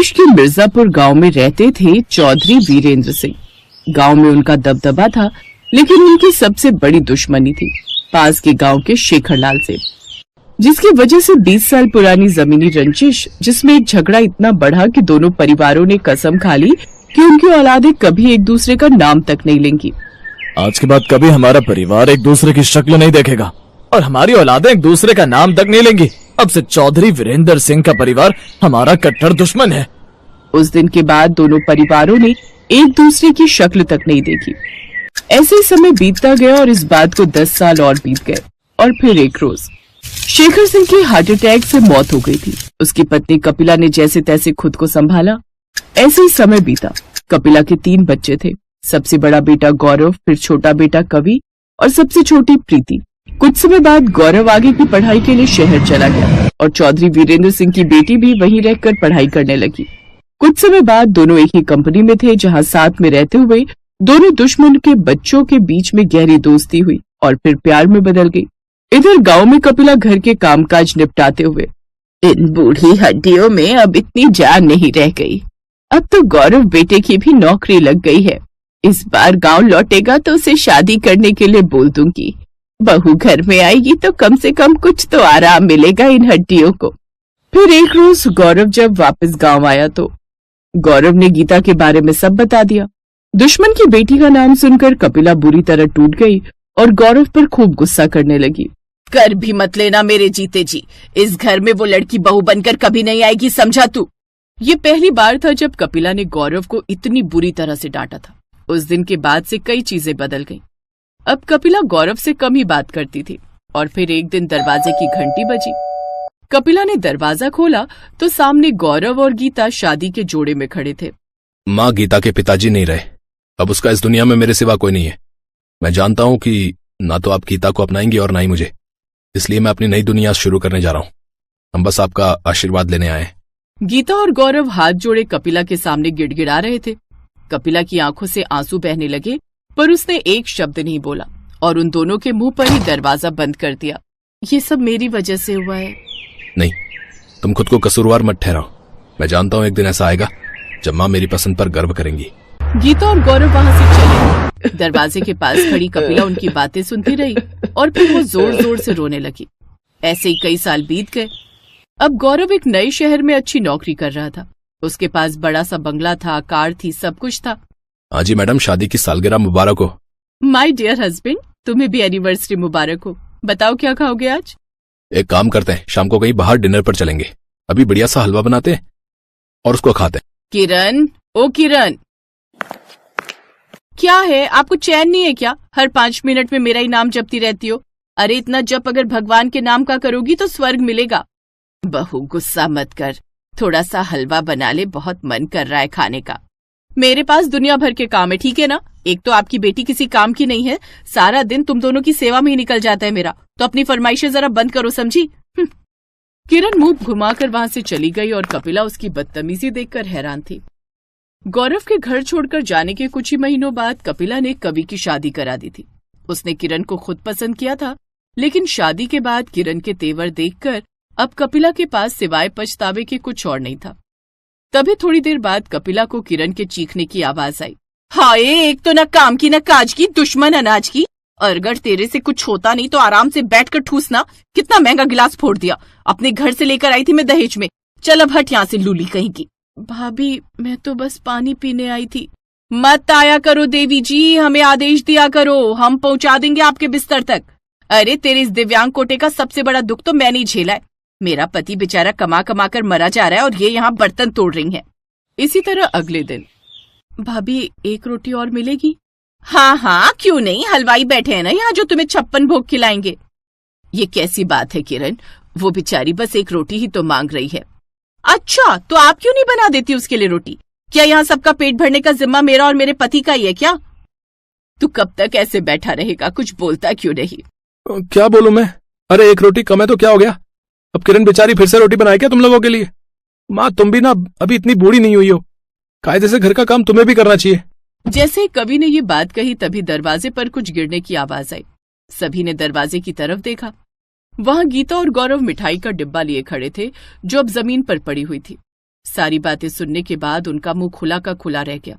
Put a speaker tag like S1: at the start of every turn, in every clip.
S1: प्रदेश के मिर्जापुर गांव में रहते थे चौधरी वीरेंद्र सिंह। गांव में उनका दबदबा था, लेकिन उनकी सबसे बड़ी दुश्मनी थी पास के गांव के शेखरलाल से, जिसकी वजह से 20 साल पुरानी जमीनी रंजिश, जिसमें एक झगड़ा इतना बढ़ा कि दोनों परिवारों ने कसम खा ली कि उनकी औलादें कभी एक दूसरे का नाम तक नहीं लेंगी।
S2: आज के बाद कभी हमारा परिवार एक दूसरे की शक्ल नहीं देखेगा और हमारी औलादें एक दूसरे का नाम तक नहीं लेंगी। अब से चौधरी वीरेंद्र सिंह का परिवार हमारा कट्टर दुश्मन है।
S1: उस दिन के बाद दोनों परिवारों ने एक दूसरे की शक्ल तक नहीं देखी। ऐसे ही समय बीतता गया और इस बात को 10 साल और बीत गए। और फिर एक रोज शेखर सिंह की हार्ट अटैक से मौत हो गई थी। उसकी पत्नी कपिला ने जैसे तैसे खुद को संभाला। ऐसे ही समय बीता। कपिला के 3 बच्चे थे। सबसे बड़ा बेटा गौरव, फिर छोटा बेटा कवि और सबसे छोटी प्रीति। कुछ समय बाद गौरव आगे की पढ़ाई के लिए शहर चला गया और चौधरी वीरेंद्र सिंह की बेटी भी वहीं रहकर पढ़ाई करने लगी। कुछ समय बाद दोनों एक ही कंपनी में थे, जहां साथ में रहते हुए दोनों दुश्मन के बच्चों के बीच में गहरी दोस्ती हुई और फिर प्यार में बदल गई। इधर गांव में कपिला घर के कामकाज निपटाते हुए, इन बूढ़ी हड्डियों में अब इतनी जान नहीं रह गई। अब तो गौरव बेटे की भी नौकरी लग गई है। इस बार गांव लौटेगा तो उसे शादी करने के लिए बोल दूंगी। बहू घर में आएगी तो कम से कम कुछ तो आराम मिलेगा इन हड्डियों को। फिर एक रोज गौरव जब वापस गांव आया तो गौरव ने गीता के बारे में सब बता दिया। दुश्मन की बेटी का नाम सुनकर कपिला बुरी तरह टूट गई और गौरव पर खूब गुस्सा करने लगी।
S3: कर भी मत लेना मेरे जीते जी, इस घर में वो लड़की बहू बनकर कभी नहीं आएगी, समझा तू?
S1: ये पहली बार था जब कपिला ने गौरव को इतनी बुरी तरह से डांटा था। उस दिन के बाद से कई चीजें बदल गईं। अब कपिला गौरव से कम ही बात करती थी। और फिर एक दिन दरवाजे की घंटी बजी। कपिला ने दरवाजा खोला तो सामने गौरव और गीता शादी के जोड़े में खड़े थे।
S4: माँ, गीता के पिताजी नहीं रहे। अब उसका इस दुनिया में मेरे सिवा कोई नहीं है। मैं जानता हूँ कि ना तो आप गीता को अपनाएंगी और ना ही मुझे, इसलिए मैं अपनी नई दुनिया शुरू करने जा रहा हूँ। हम बस आपका आशीर्वाद लेने आए।
S1: गीता और गौरव हाथ जोड़े कपिला के सामने गिड़गिड़ा रहे थे। कपिला की आंखों से आंसू बहने लगे, पर उसने एक शब्द नहीं बोला और उन दोनों के मुंह पर ही दरवाजा बंद कर दिया। ये सब मेरी वजह से हुआ है।
S4: नहीं, तुम खुद को कसूरवार मत ठहराओ। मैं जानता हूँ एक दिन ऐसा आएगा जब माँ मेरी पसंद पर गर्व करेंगी।
S1: गीता और गौरव वहाँ से चले। दरवाजे के पास खड़ी कपिला उनकी बातें सुनती रही और फिर वो जोर जोर से रोने लगी। ऐसे ही कई साल बीत गए। अब गौरव एक नए शहर में अच्छी नौकरी कर रहा था। उसके पास बड़ा सा बंगला था, कार थी, सब कुछ था।
S4: हाँ जी मैडम, शादी की सालगिरह मुबारक हो।
S1: माय डियर हस्बैंड, तुम्हें भी एनिवर्सरी मुबारक हो। बताओ क्या खाओगे आज?
S4: एक काम करते हैं, शाम को कहीं बाहर डिनर पर चलेंगे। अभी बढ़िया सा हलवा बनाते हैं और उसको खाते हैं।
S1: किरण, ओ किरण, क्या है? आपको चैन नहीं है क्या? हर 5 मिनट में मेरा ही नाम जपती रहती हो। अरे इतना जप अगर भगवान के नाम का करोगी तो स्वर्ग मिलेगा। बहू गुस्सा मत कर, थोड़ा सा हलवा बना ले, बहुत मन कर रहा है खाने का। मेरे पास दुनिया भर के काम है, ठीक है ना? एक तो आपकी बेटी किसी काम की नहीं है, सारा दिन तुम दोनों की सेवा में ही निकल जाता है मेरा। तो अपनी फरमाइशें जरा बंद करो, समझी? किरण मुंह घुमाकर वहां से चली गई और कपिला उसकी बदतमीजी देखकर हैरान थी। गौरव के घर छोड़कर जाने के कुछ ही महीनों बाद कपिला ने कवि की शादी करा दी थी। उसने किरण को खुद पसंद किया था, लेकिन शादी के बाद किरण के तेवर देखकर अब कपिला के पास सिवाय पछतावे के कुछ और नहीं था। तभी थोड़ी देर बाद कपिला को किरण के चीखने की आवाज आई।
S3: हाय, एक तो न काम की न काज की, दुश्मन अनाज की। और अगर तेरे से कुछ होता नहीं तो आराम से बैठकर ठूसना। कितना महंगा गिलास फोड़ दिया, अपने घर से लेकर आई थी मैं दहेज में। चल अब हट यहाँ से, लूली कहीं की।
S1: भाभी, मैं तो बस पानी पीने आई थी।
S3: मत आया करो देवी जी, हमें आदेश दिया करो, हम पहुंचा देंगे आपके बिस्तर तक। अरे तेरे इस दिव्यांग कोटे का सबसे बड़ा दुख तो मैंने ही झेला है। मेरा पति बेचारा कमा कमा कर मरा जा रहा है और ये यहाँ बर्तन तोड़ रही हैं।
S1: इसी तरह अगले दिन, भाभी एक रोटी और मिलेगी?
S3: हाँ हाँ, क्यों नहीं, हलवाई बैठे हैं ना यहाँ जो तुम्हें 56 भोग खिलाएंगे।
S1: ये कैसी बात है किरण, वो बेचारी बस एक रोटी ही तो मांग रही है।
S3: अच्छा, तो आप क्यों नहीं बना देती उसके लिए रोटी? क्या यहाँ सबका पेट भरने का जिम्मा मेरा और मेरे पति का ही है क्या?
S1: तू कब तक ऐसे बैठा रहेगा, कुछ बोलता क्यों नहीं?
S4: क्या बोलूं मैं? अरे एक रोटी कम है तो क्या हो गया? अब किरण बेचारी फिर से रोटी बनाए क्या तुम लोगों के लिए? माँ, तुम भी ना अभी इतनी बूढ़ी नहीं हुई हो, कायदे से घर का काम तुम्हें भी करना चाहिए।
S1: जैसे ही कवि ने ये बात कही तभी दरवाजे पर कुछ गिरने की आवाज आई। सभी ने दरवाजे की तरफ देखा। वहां गीता और गौरव मिठाई का डिब्बा लिए खड़े थे जो अब जमीन पर पड़ी हुई थी।
S3: सारी बातें सुनने के बाद उनका मुंह खुला का खुला रह गया।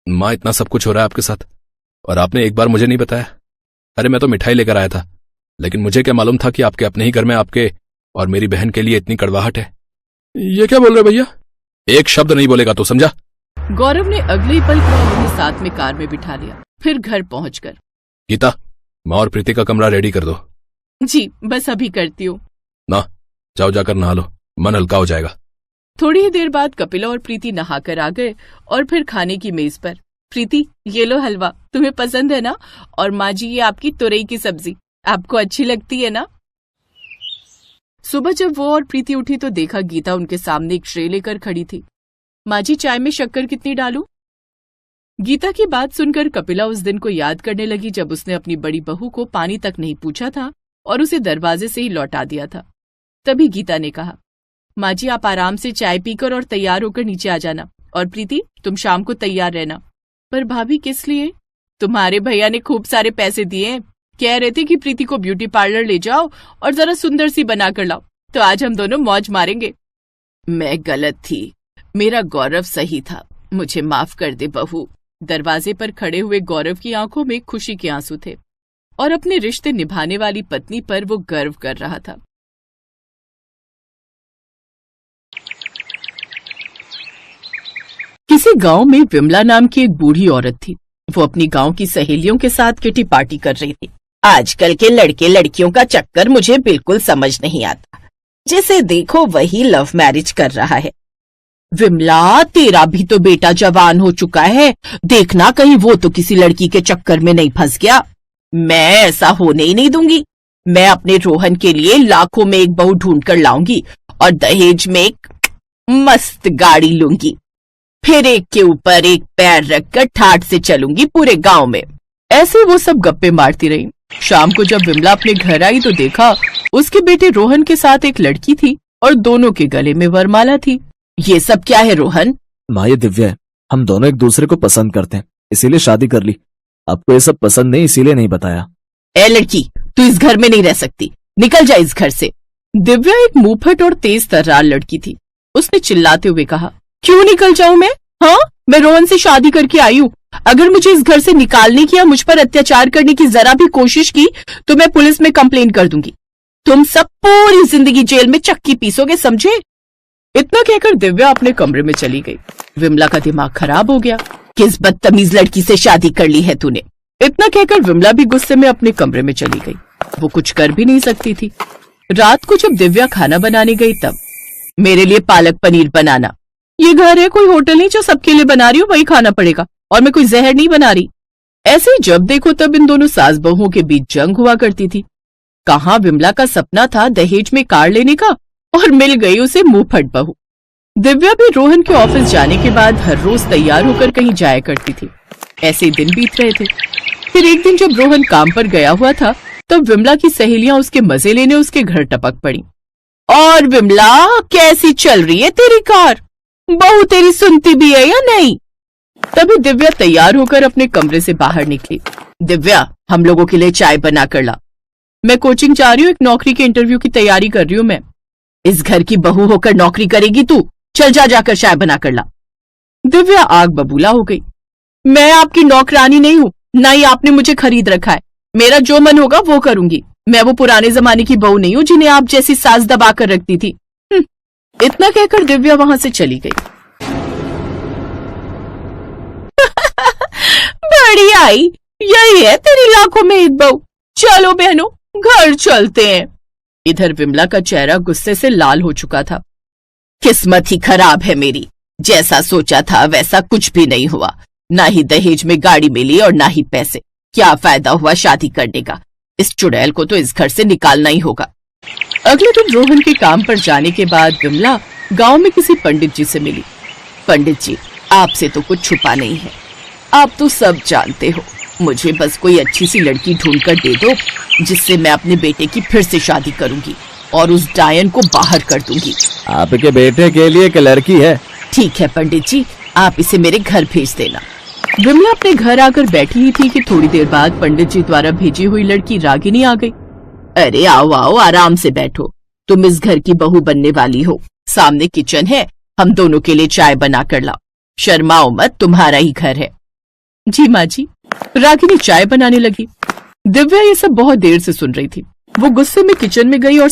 S4: माँ, इतना सब कुछ हो रहा है आपके साथ और आपने एक बार मुझे नहीं बताया। अरे मैं तो मिठाई लेकर आया था, लेकिन मुझे क्या मालूम था कि आपके अपने ही घर में आपके और मेरी बहन के लिए इतनी कड़वाहट है। ये क्या बोल रहे भैया? एक शब्द नहीं बोलेगा तो, समझा?
S3: गौरव ने अगले ही पल उन्हें साथ में कार में बिठा लिया। फिर घर पहुंचकर,
S4: गीता, माँ और प्रीति का कमरा रेडी कर दो।
S3: जी बस अभी करती हूँ।
S4: ना, जाओ जाकर नहा लो, मन हल्का हो जाएगा।
S3: थोड़ी ही देर बाद कपिला और प्रीति नहाकर आ गए और फिर खाने की मेज पर। प्रीति, ये लो हलवा, तुम्हें पसंद है ना? और माँ जी, ये आपकी तुरई की सब्जी, आपको अच्छी लगती है ना? सुबह जब वो और प्रीति उठी तो देखा गीता उनके सामने एक ट्रे लेकर खड़ी थी। माँ जी, चाय में शक्कर कितनी डालूं? गीता की बात सुनकर कपिला उस दिन को याद करने लगी जब उसने अपनी बड़ी बहू को पानी तक नहीं पूछा था और उसे दरवाजे से ही लौटा दिया था। तभी गीता ने कहा, माँ जी, आप आराम से चाय पीकर और तैयार होकर नीचे आ जाना, और प्रीति, तुम शाम को तैयार रहना। पर भाभी, किस लिए? तुम्हारे भैया ने खूब सारे पैसे दिए, कह रहे थे कि प्रीति को ब्यूटी पार्लर ले जाओ और जरा सुंदर सी बना कर लाओ, तो आज हम दोनों मौज मारेंगे। मैं गलत थी, मेरा गौरव सही था, मुझे माफ कर दे बहू। दरवाजे पर खड़े हुए गौरव की आंखों में खुशी के आंसू थे और अपने रिश्ते निभाने वाली पत्नी पर वो गर्व कर रहा था। किसी गांव में विमला नाम की एक बूढ़ी औरत थी। वो अपनी गांव की सहेलियों के साथ किटी पार्टी कर रही थी। आजकल के लड़के लड़कियों का चक्कर मुझे बिल्कुल समझ नहीं आता, जिसे देखो वही लव मैरिज कर रहा है। विमला, तेरा भी तो बेटा जवान हो चुका है, देखना कहीं वो तो किसी लड़की के चक्कर में नहीं फंस गया। मैं ऐसा होने ही नहीं दूंगी। मैं अपने रोहन के लिए लाखों में एक बहू ढूंढ कर लाऊंगी और दहेज में एक मस्त गाड़ी लूंगी, फिर एक के ऊपर एक पैर रखकर ठाठ से चलूंगी पूरे गांव में। ऐसे वो सब गप्पे मारती रही। शाम को जब विमला अपने घर आई तो देखा उसके बेटे रोहन के साथ एक लड़की थी और दोनों के गले में वरमाला थी। ये सब क्या है रोहन?
S2: माँ, ये दिव्या है, हम दोनों एक दूसरे को पसंद करते हैं, इसीलिए शादी कर ली। आपको ये सब पसंद नहीं, इसीलिए नहीं बताया।
S3: ए लड़की, तू इस घर में नहीं रह सकती, निकल जा इस घर से। दिव्या एक मुंहफट और तेज तर्रार लड़की थी। उसने चिल्लाते हुए कहा, क्यों निकल जाऊं मैं? हाँ, मैं रोहन से शादी करके आई हूँ। अगर मुझे इस घर से निकालने की या मुझ पर अत्याचार करने की जरा भी कोशिश की तो मैं पुलिस में कंप्लेन कर दूंगी। तुम सब पूरी जिंदगी जेल में चक्की पीसोगे, समझे? इतना कहकर दिव्या अपने कमरे में चली गई। विमला का दिमाग खराब हो गया। किस बदतमीज लड़की से शादी कर ली है तूने? इतना कहकर विमला भी गुस्से में अपने कमरे में चली गई। वो कुछ कर भी नहीं सकती थी। रात को जब दिव्या खाना बनाने गई तब, मेरे लिए पालक पनीर बनाना। ये घर है, कोई होटल नहीं जो सबके लिए बना रही हूँ, वही खाना पड़ेगा, और मैं कोई जहर नहीं बना रही। ऐसे ही जब देखो तब इन दोनों सास बहुओं के बीच जंग हुआ करती थी। कहाँ विमला का सपना था दहेज में कार लेने का, और मिल गई उसे मुंहफट बहू। दिव्या भी रोहन के ऑफिस जाने के बाद हर रोज तैयार होकर कहीं जाया करती थी। ऐसे ही दिन बीत रहे थे। फिर एक दिन जब रोहन काम पर गया हुआ था तब विमला की सहेलियां उसके मजे लेने उसके घर टपक पड़ी। और विमला, कैसी चल रही है तेरी कार? बहू तेरी सुनती भी है या नहीं? तभी दिव्या तैयार होकर अपने कमरे से बाहर निकली। दिव्या, हम लोगों के लिए चाय बना कर ला। मैं कोचिंग जा रही हूँ, एक नौकरी के इंटरव्यू की तैयारी कर रही हूँ मैं। इस घर की बहू होकर नौकरी करेगी तू? चल जाकर चाय बना कर ला। दिव्या आग बबूला हो गई। मैं आपकी नौकरानी नहीं हूँ, ना ही आपने मुझे खरीद रखा है। मेरा जो मन होगा वो करूंगी। मैं वो पुराने जमाने की बहू नहीं हूँ जिन्हें आप जैसी सास दबा कर रखती थी। इतना कहकर दिव्या वहां से चली गई। बड़ी आई, यही है तेरी लाखों में एक बहू। चलो बहनों, घर चलते हैं। इधर विमला का चेहरा गुस्से से लाल हो चुका था। किस्मत ही खराब है मेरी, जैसा सोचा था वैसा कुछ भी नहीं हुआ। ना ही दहेज में गाड़ी मिली और ना ही पैसे। क्या फायदा हुआ शादी करने का? इस चुड़ैल को तो इस घर से निकालना ही होगा। अगले दिन रोहन के काम पर जाने के बाद विमला गांव में किसी पंडित जी से मिली। पंडित जी, आपसे तो कुछ छुपा नहीं है, आप तो सब जानते हो। मुझे बस कोई अच्छी सी लड़की ढूंढ कर दे दो जिससे मैं अपने बेटे की फिर से शादी करूंगी और उस डायन को बाहर कर दूंगी।
S2: आपके बेटे के लिए एक लड़की है?
S3: ठीक है पंडित जी, आप इसे मेरे घर भेज देना। विमला अपने घर आकर बैठी ही थी कि थोड़ी देर बाद पंडित जी द्वारा भेजी हुई लड़की रागिनी आ गई। अरे आओ आओ, आराम से बैठो। तुम इस घर की बहू बनने वाली हो। सामने किचन है, हम दोनों के लिए चाय बना कर लाओ। शर्माओ मत, तुम्हारा ही घर है।
S1: जी माँ जी। रागिनी चाय बनाने लगी। दिव्या ये सब बहुत देर से सुन रही थी। वो गुस्से में किचन में गई और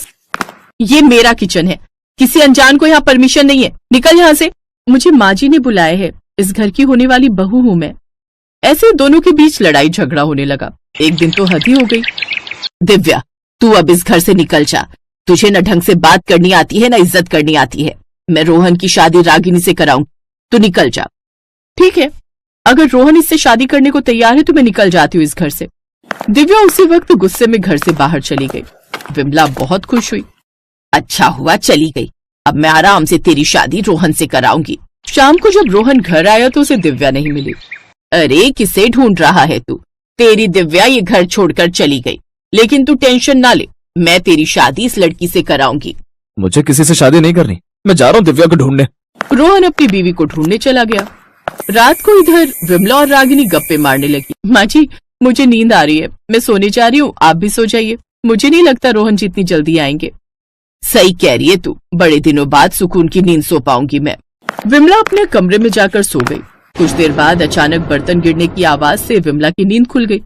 S3: ये मेरा किचन है, किसी अनजान को यहाँ परमिशन नहीं है, निकल यहाँ से।
S1: मुझे माँ जी ने बुलाया है, इस घर की होने वाली बहू हूं मैं। ऐसे दोनों के बीच लड़ाई झगड़ा होने लगा। एक दिन तो हद ही हो गई।
S3: दिव्या, तू अब इस घर से निकल जा। तुझे न ढंग से बात करनी आती है, न इज्जत करनी आती है। मैं रोहन की शादी रागिनी से कराऊं, तू निकल जा।
S1: ठीक है, अगर रोहन इससे शादी करने को तैयार है तो मैं निकल जाती हूँ इस घर से। दिव्या उसी वक्त गुस्से में घर से बाहर चली गई। विमला बहुत खुश हुई।
S3: अच्छा हुआ चली गई, अब मैं आराम से तेरी शादी रोहन से कराऊंगी।
S1: शाम को जब रोहन घर आया तो उसे दिव्या नहीं मिली।
S3: अरे किसे ढूंढ रहा है तू? तेरी दिव्या ये घर छोड़कर चली गई, लेकिन तू टेंशन ना ले, मैं तेरी शादी इस लड़की से कराऊंगी।
S2: मुझे किसी से शादी नहीं करनी, मैं जा रहा हूँ दिव्या को ढूंढने।
S1: रोहन अपनी बीवी को ढूंढने चला गया। रात को इधर विमला और रागिनी गप्पे मारने लगी। माँ जी, मुझे नींद आ रही है, मैं सोने जा रही हूँ, आप भी सो जाइए। मुझे नहीं लगता रोहन जी इतनी जल्दी आएंगे।
S3: सही कह रही है तू, बड़े दिनों बाद सुकून की नींद सो पाऊंगी मैं।
S1: विमला अपने कमरे में जाकर सो गई। कुछ देर बाद अचानक बर्तन गिरने की आवाज से विमला की नींद खुल गई।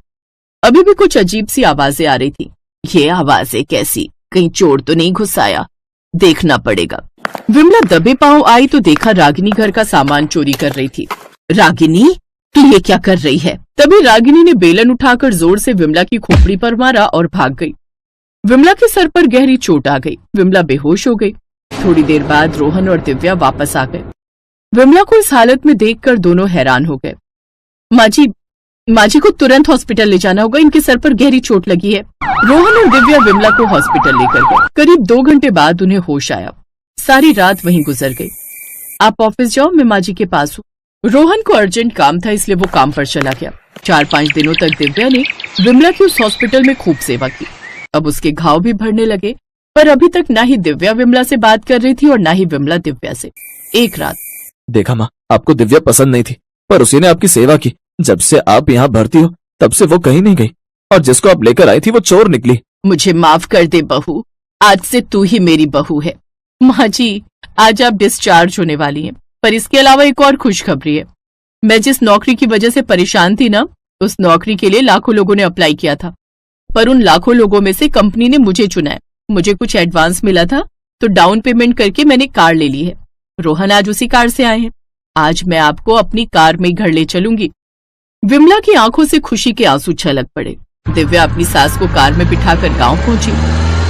S1: अभी भी कुछ अजीब सी आवाजें आ रही थी।
S3: ये आवाजें कैसी? कहीं चोर तो नहीं घुस आया? देखना पड़ेगा।
S1: विमला दबे पांव आई तो देखा रागिनी घर का सामान चोरी कर रही थी।
S3: रागिनी, तू ये क्या कर रही है?
S1: तभी रागिनी ने बेलन उठाकर जोर से विमला की खोपड़ी पर मारा और भाग गई। विमला के सर पर गहरी चोट आ गई। विमला बेहोश हो गई। थोड़ी देर बाद रोहन और दिव्या वापस आ गए। विमला को इस हालत में देखकर दोनों हैरान हो गए। माँ जी को तुरंत हॉस्पिटल ले जाना होगा, इनके सर पर गहरी चोट लगी है। रोहन और दिव्या विमला को हॉस्पिटल लेकर गए। करीब 2 घंटे बाद उन्हें होश आया। सारी रात वहीं गुजर गई। आप ऑफिस जाओ, मैं माँ जी के पास हूँ। रोहन को अर्जेंट काम था, इसलिए वो काम पर चला गया। 4-5 दिनों तक दिव्या ने विमला की उस हॉस्पिटल में खूब सेवा की। अब उसके घाव भी भरने लगे, पर अभी तक ना ही दिव्या विमला से बात कर रही थी और ना ही विमला दिव्या से। एक रात,
S2: देखा माँ, आपको दिव्या पसंद नहीं थी, पर उसी ने आपकी सेवा की। जब से आप यहाँ भर्ती हो तब से वो कहीं नहीं गई, और जिसको आप लेकर आई थी वो चोर निकली।
S3: मुझे माफ कर दे बहू, आज से तू ही मेरी बहू है।
S1: माँ जी, आज आप डिस्चार्ज होने वाली हैं, पर इसके अलावा एक और खुशखबरी है। मैं जिस नौकरी की वजह से परेशान थी ना, उस नौकरी के लिए लाखों लोगों ने अप्लाई किया था, पर उन लाखों लोगों में से कंपनी ने मुझे चुना है। मुझे कुछ एडवांस मिला था, तो डाउन पेमेंट करके मैंने कार ले ली है। रोहन आज उसी कार से आए हैं। आज मैं आपको अपनी कार में घर ले चलूंगी। विमला की आंखों से खुशी के आंसू छलक पड़े। दिव्या अपनी सास को कार में बिठाकर गांव पहुंची।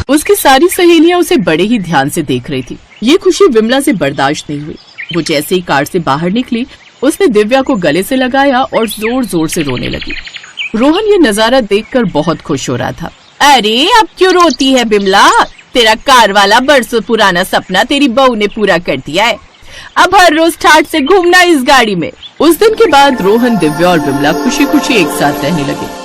S1: उसकी सारी सहेलियां उसे बड़े ही ध्यान से देख रही थी। ये खुशी विमला से बर्दाश्त नहीं हुई। वो जैसे ही कार से बाहर निकली, उसने दिव्या को गले से लगाया और जोर जोर से रोने लगी। रोहन ये नजारा देखकर बहुत खुश हो रहा था।
S3: अरे अब क्यों रोती है विमला? तेरा कार वाला बरसों पुराना सपना तेरी बहू ने पूरा कर दिया है। अब हर रोज ठाठ से घूमना इस गाड़ी में।
S1: उस दिन के बाद रोहन, दिव्या और विमला खुशी खुशी एक साथ रहने लगे।